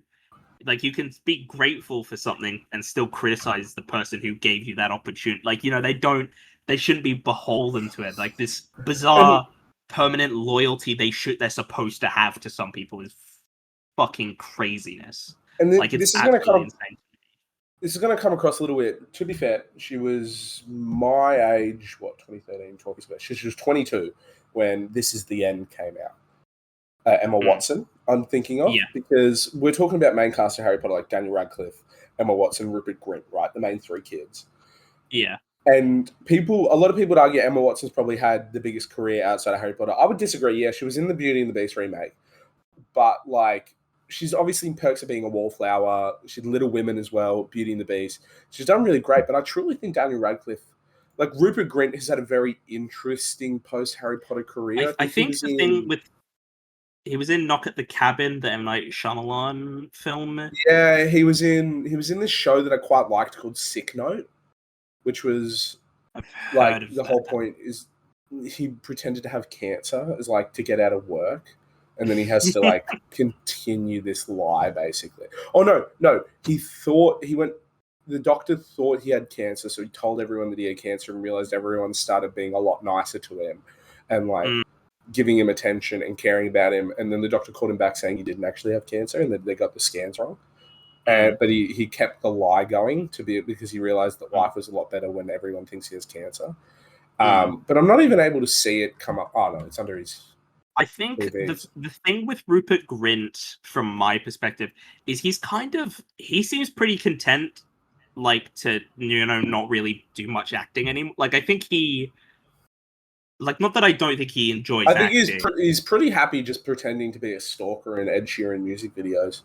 Like, you can be grateful for something and still criticize the person who gave you that opportunity. Like, they shouldn't be beholden to it. Like, this bizarre permanent loyalty they're supposed to have to some people is fucking craziness. And like, it's absolutely insane. This is going to come across a little bit. To be fair, she was my age, 2013, 12 years ago. She was 22 when This Is the End came out. Emma Watson, I'm thinking of, because we're talking about main cast of Harry Potter, like Daniel Radcliffe, Emma Watson, Rupert Grint, right? The main three kids. Yeah. And a lot of people would argue Emma Watson's probably had the biggest career outside of Harry Potter. I would disagree. Yeah, she was in the Beauty and the Beast remake, but like, she's obviously in Perks of Being a Wallflower. She did Little Women as well, Beauty and the Beast. She's done really great, but I truly think Daniel Radcliffe, like Rupert Grint, has had a very interesting post-Harry Potter career. I think the thing with... He was in Knock at the Cabin, the M. Night Shyamalan film. Yeah, he was in this show that I quite liked called Sick Note, which was like the whole point is he pretended to have cancer as like to get out of work, and then he has to like continue this lie basically. Oh no, the doctor thought he had cancer, so he told everyone that he had cancer and realized everyone started being a lot nicer to him and like giving him attention and caring about him, and then the doctor called him back saying he didn't actually have cancer and that they got the scans wrong. But he kept the lie going because he realized that life was a lot better when everyone thinks he has cancer. But I'm not even able to see it come up. Oh no, it's under his... I think the thing with Rupert Grint, from my perspective, is he seems pretty content, like, to, not really do much acting anymore. Like, I think he... Like, not that I don't think he enjoys acting. I think he's pretty happy just pretending to be a stalker in Ed Sheeran music videos.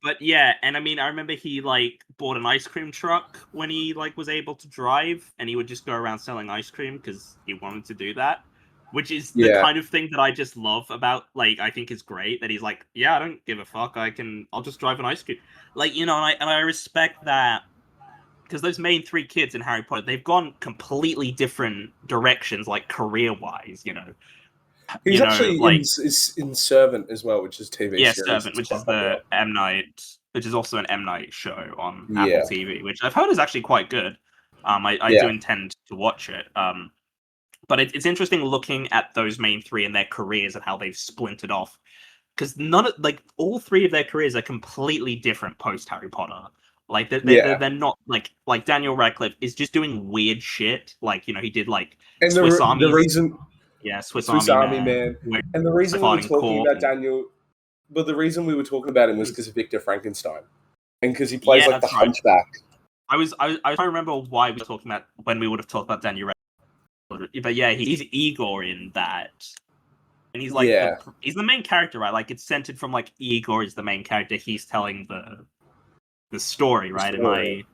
But yeah, and I mean, I remember he like bought an ice cream truck when he like was able to drive, and he would just go around selling ice cream because he wanted to do that, which is the kind of thing that I just love about, like, I think is great, that he's like, yeah, I don't give a fuck, I'll just drive an ice cream, like, and I respect that. Because those main three kids in Harry Potter, they've gone completely different directions, like career-wise, He's actually in Servant as well, which is TV series. Yeah, Servant, which is the M. Night, which is also an M. Night show on Apple TV, which I've heard is actually quite good. I do intend to watch it. But it's interesting looking at those main three and their careers and how they've splintered off. Because all three of their careers are completely different post Harry Potter. Like they're not like Daniel Radcliffe is just doing weird shit. Like, you know, he did like And Swiss the Army, reason Swiss Swiss Army Army Man, Man, where and the reason we were fighting talking Corp. about Daniel, but the reason we were talking about him was because of Victor Frankenstein, and because he plays Yeah, like the that's right. hunchback. I was trying to remember why we were talking about when we would have talked about Daniel Radcliffe. But yeah, he's Igor in that. And he's like he's the main character, right? Like it's centered from like Igor is the main character. He's telling the story, right?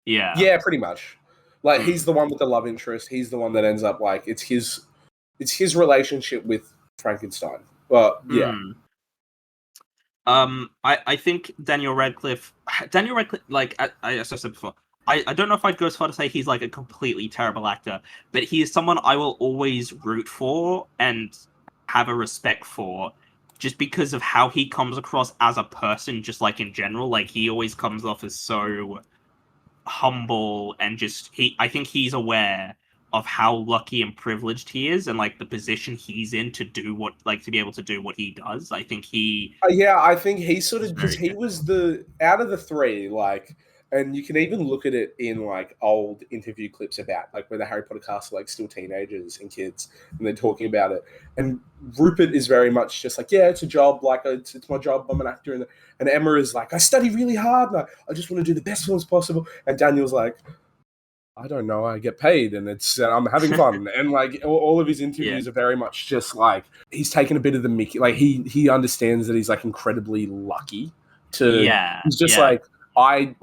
Yeah, pretty much. Like he's the one with the love interest. He's the one that ends up like it's his relationship with Frankenstein. Well, yeah. I think Daniel Radcliffe, like as I said before, I don't know if I'd go as far to say he's like a completely terrible actor, but he is someone I will always root for and have a respect for, just because of how he comes across as a person, just like in general. Like he always comes off as so humble and just I think he's aware of how lucky and privileged he is and like the position he's in to do what like to be able to do what he does. I think he I think he sort of because he was the out of the three, like, and you can even look at it in like old interview clips about like where the Harry Potter cast are like still teenagers and kids and they're talking about it. And Rupert is very much just like, yeah, it's a job, like it's my job, I'm an actor, and Emma is like, I study really hard and I just want to do the best films possible. And Daniel's like, I don't know, I get paid and I'm having fun. And like all of his interviews are very much just like he's taken a bit of the Mickey. Like he understands that he's like incredibly lucky to. He's just like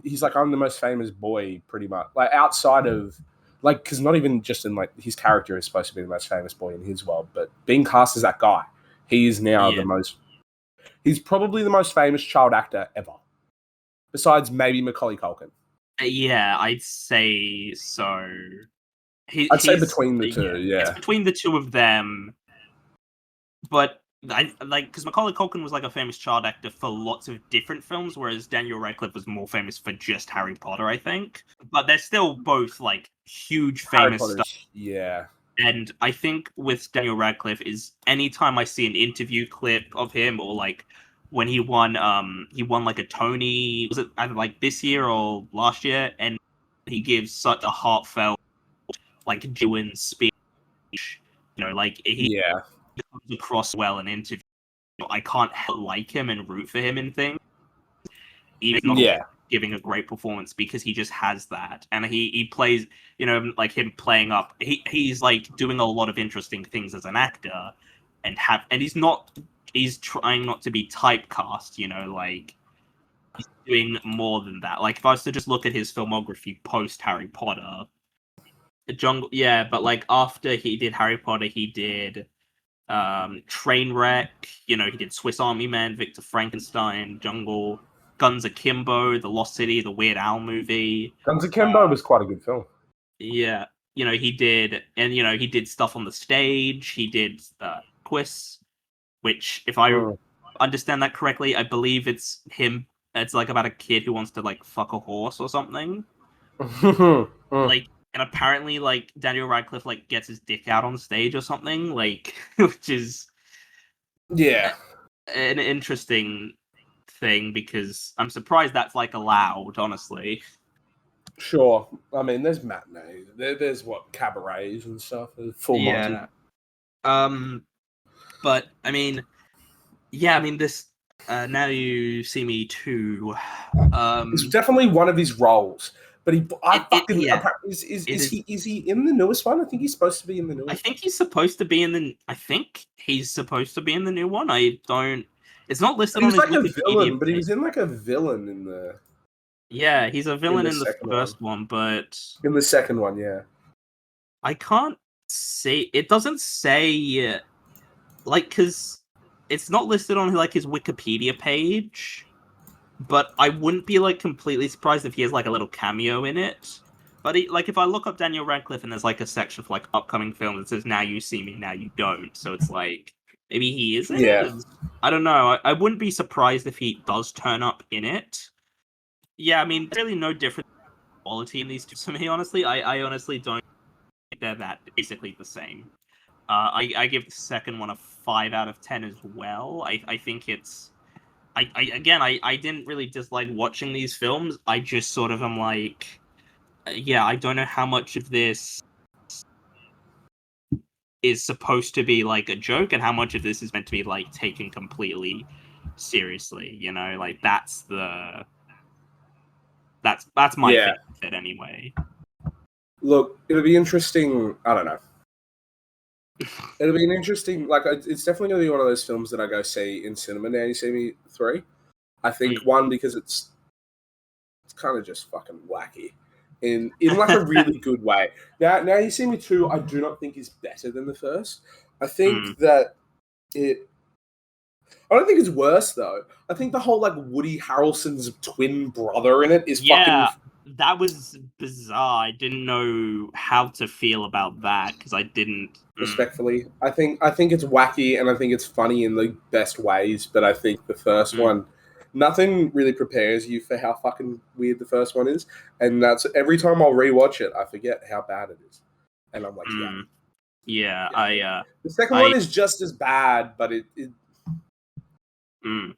he's like, I'm the most famous boy, pretty much. Like outside of like because not even just in like his character is supposed to be the most famous boy in his world, but being cast as that guy, he is now the most. He's probably the most famous child actor ever, besides maybe Macaulay Culkin. Yeah, I'd say so. I'd say between the two, It's between the two of them. But I like because Macaulay Culkin was like a famous child actor for lots of different films, whereas Daniel Radcliffe was more famous for just Harry Potter, I think. But they're still both like huge famous stuff. Yeah. And I think with Daniel Radcliffe is anytime I see an interview clip of him or like when he won like a Tony, was it either like this year or last year, and he gives such a heartfelt like genuine speech, you know, like he comes across well in interview. I can't help like him and root for him in things, even not giving a great performance, because he just has that, and he plays, you know, like him playing up. He's like doing a lot of interesting things as an actor, and he's trying not to be typecast. You know, like he's doing more than that. Like if I was to just look at his filmography post Harry Potter, but like after he did Harry Potter, he did Trainwreck, you know, he did Swiss Army Man, Victor Frankenstein, Jungle, Guns Akimbo, The Lost City, the Weird Al movie. Guns Akimbo was quite a good film. Yeah, you know, he did stuff on the stage. He did Quiz, which, if I understand that correctly, I believe it's him. It's like about a kid who wants to like fuck a horse or something. Like, and apparently, like Daniel Radcliffe like gets his dick out on stage or something, like, which is an interesting thing because I'm surprised that's like allowed, honestly. Sure, I mean, there's matinees. There's what cabarets and stuff. Full Monty. But I mean, this. Now You See Me Too. It's definitely one of his roles. But is he in the newest one? I think he's supposed to be in the newest. I think he's supposed to be in the. I think he's supposed to be in the new one. I don't. It's not listed on his Wikipedia. He was like Wikipedia a villain, but page. he was in like a villain in the. Yeah, he's a villain in the first one, but in the second one, yeah. I can't see. It doesn't say, like, because it's not listed on like his Wikipedia page. But I wouldn't be like completely surprised if he has like a little cameo in it. But like if I look up Daniel Radcliffe and there's like a section for like upcoming films that says "Now You See Me, Now You Don't," so it's like maybe he is in it. I don't know. I wouldn't be surprised if he does turn up in it. Yeah, I mean, really no different quality in these two to me. Honestly, I honestly don't think they're that basically the same. I give the second one a 5 out of 10 as well. I think it's I didn't really dislike watching these films. I just sort of am like, yeah, I don't know how much of this is supposed to be like a joke and how much of this is meant to be like taken completely seriously. You know, like that's my Yeah. thing with it anyway. Look, it'll be interesting. I don't know. It'll be an interesting, like, it's definitely going to be one of those films that I go see in cinema. Now You See Me 3. I think, one, because it's kind of just fucking wacky in like a really good way. Now You See Me 2, I do not think is better than the first. I think that I don't think it's worse, though. I think the whole, like, Woody Harrelson's twin brother in it is fucking... That was bizarre. I didn't know how to feel about that because I didn't. Respectfully, I think it's wacky and I think it's funny in the best ways. But I think the first one, nothing really prepares you for how fucking weird the first one is, and that's every time I'll rewatch it, I forget how bad it is, and I'm like, the second one is just as bad, but and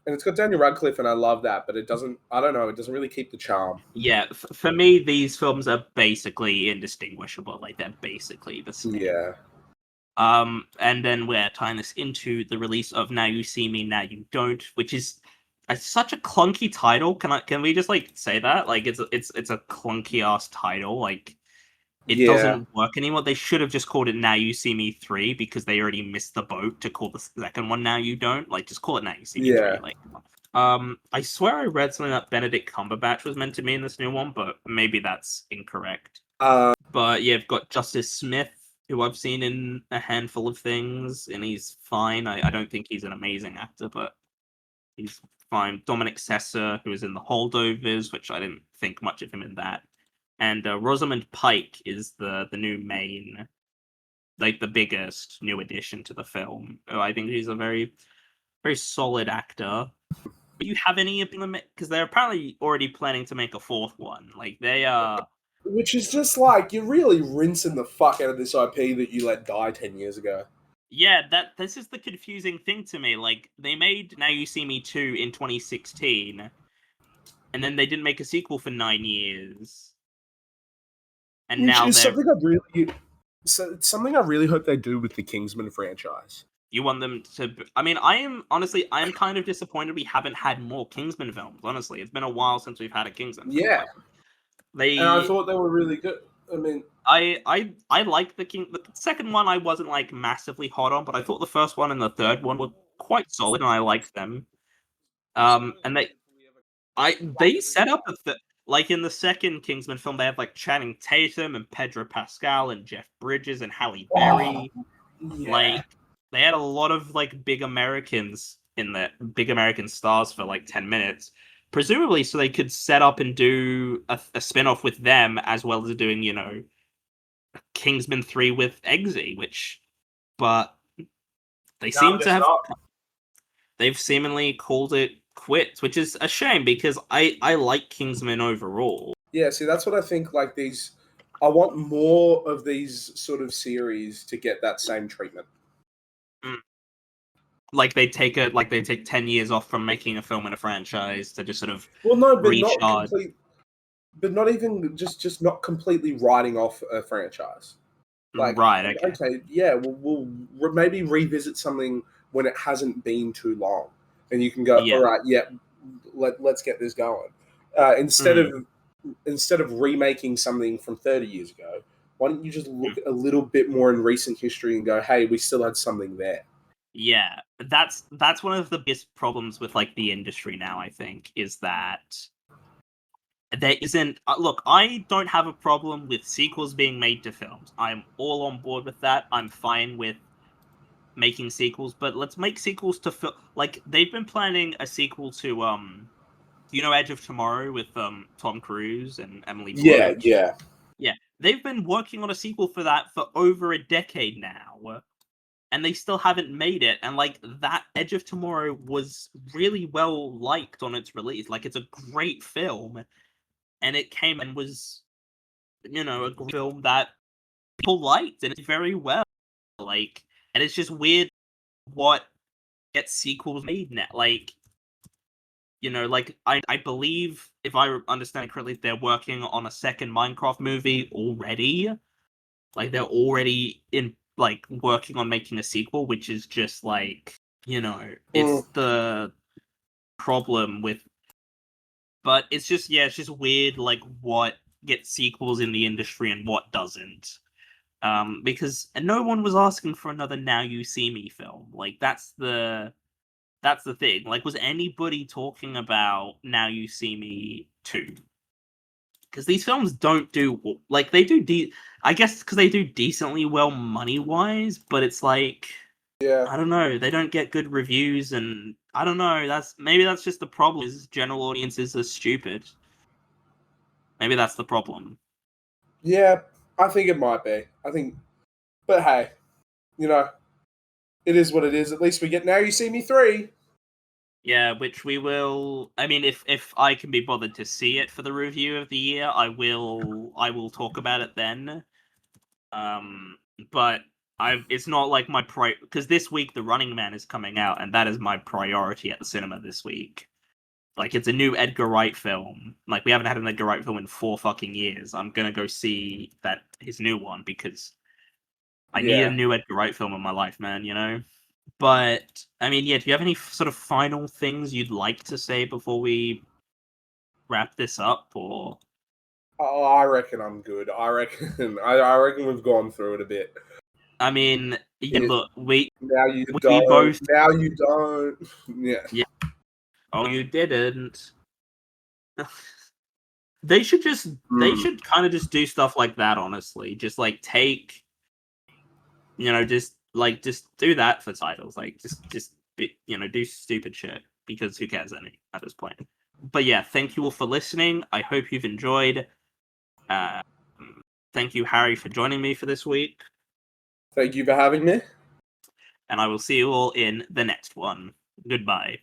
it's got Daniel Radcliffe, and I love that, but it doesn't. I don't know. It doesn't really keep the charm. Yeah, for me, these films are basically indistinguishable. Like they're basically the same. Yeah. And then we're tying this into the release of Now You See Me, Now You Don't, which is such a clunky title. Can we just like say that? Like it's a clunky ass title. Like it doesn't work anymore. They should have just called it Now You See Me 3 because they already missed the boat to call the second one Now You Don't. Like just call it Now You See Me 3. Like I swear I read something that Benedict Cumberbatch was meant to be in this new one, but maybe that's incorrect. But yeah, you've got Justice Smith, who I've seen in a handful of things, and he's fine. I don't think he's an amazing actor, but he's fine. Dominic Sessa, who is in The Holdovers, which I didn't think much of him in that. And Rosamund Pike is the new main, like the biggest new addition to the film. I think he's a very, very solid actor. Do you have any of them? Because they're apparently already planning to make a fourth one. Like they are. Which is just like, you're really rinsing the fuck out of this IP that you let die 10 years ago. Yeah, this is the confusing thing to me. Like, they made Now You See Me 2 in 2016, and then they didn't make a sequel for 9 years. And which now is something I really hope they do with the Kingsman franchise. You want them to... I mean, I am kind of disappointed we haven't had more Kingsman films, honestly. It's been a while since we've had a Kingsman film. Yeah. And I thought they were really good. I mean, I like the second one. I wasn't like massively hot on, but I thought the first one and the third one were quite solid, and I liked them. And they set up like in the second Kingsman film, they have like Channing Tatum and Pedro Pascal and Jeff Bridges and Halle Berry. Like they had a lot of like big Americans in there, big American stars for like 10 minutes. Presumably so they could set up and do a spin-off with them as well as doing, you know, Kingsman 3 with Eggsy, but they seem to have... They've seemingly called it quits, which is a shame because I like Kingsman overall. Yeah, see, that's what I think, like these... I want more of these sort of series to get that same treatment. Like they take 10 years off from making a film in a franchise to just sort of recharge. Not even just not completely writing off a franchise. Like, right, okay, yeah, we'll maybe revisit something when it hasn't been too long, and you can go, all right, yeah, let's get this going. Instead of remaking something from 30 years ago, why don't you just look a little bit more in recent history and go, hey, we still had something there. Yeah, that's one of the biggest problems with like the industry now, I think, is that there isn't... look, I don't have a problem with sequels being made to films. I'm all on board with that. I'm fine with making sequels, but let's make sequels to like they've been planning a sequel to you know, Edge of Tomorrow with Tom Cruise and Emily Blunt. Yeah. They've been working on a sequel for that for over a decade now. And they still haven't made it. And like that Edge of Tomorrow was really well liked on its release. Like it's a great film. And it came and was, you know, a great film that people liked and it's very well. Like, and it's just weird what gets sequels made now. Like, you know, like I believe, if I understand correctly, they're working on a second Minecraft movie already. Like they're already in like working on making a sequel, which is just like, you know, it's the problem with. But it's just it's just weird, like what gets sequels in the industry and what doesn't. Because no one was asking for another Now You See Me film. Like that's the thing. Like, was anybody talking about Now You See Me 2? Because these films don't do like they do. I guess because they do decently well money wise, but it's like I don't know. They don't get good reviews, and I don't know. That's just the problem. Is general audiences are stupid. Maybe that's the problem. Yeah, I think it might be. But hey, you know, it is what it is. At least we get Now You See Me 3. Yeah, which we will. I mean, if I can be bothered to see it for the review of the year, I will talk about it then. But it's not like my because this week The Running Man is coming out, and that is my priority at the cinema this week. Like, it's a new Edgar Wright film. Like, we haven't had an Edgar Wright film in 4 fucking years. I'm gonna go see his new one because I need a new Edgar Wright film in my life, man. You know. But I mean, yeah. Do you have any sort of final things you'd like to say before we wrap this up, or? Oh, I reckon I'm good. I reckon we've gone through it a bit. I mean, yeah, look, now you don't. Now you don't. Yeah. Oh, you didn't. They should kind of just do stuff like that. Honestly, just like take, just do that for titles. Like just do stupid shit because who cares at this point. But yeah, thank you all for listening. I hope you've enjoyed. Thank you, Harry, for joining me for this week. Thank you for having me. And I will see you all in the next one. Goodbye.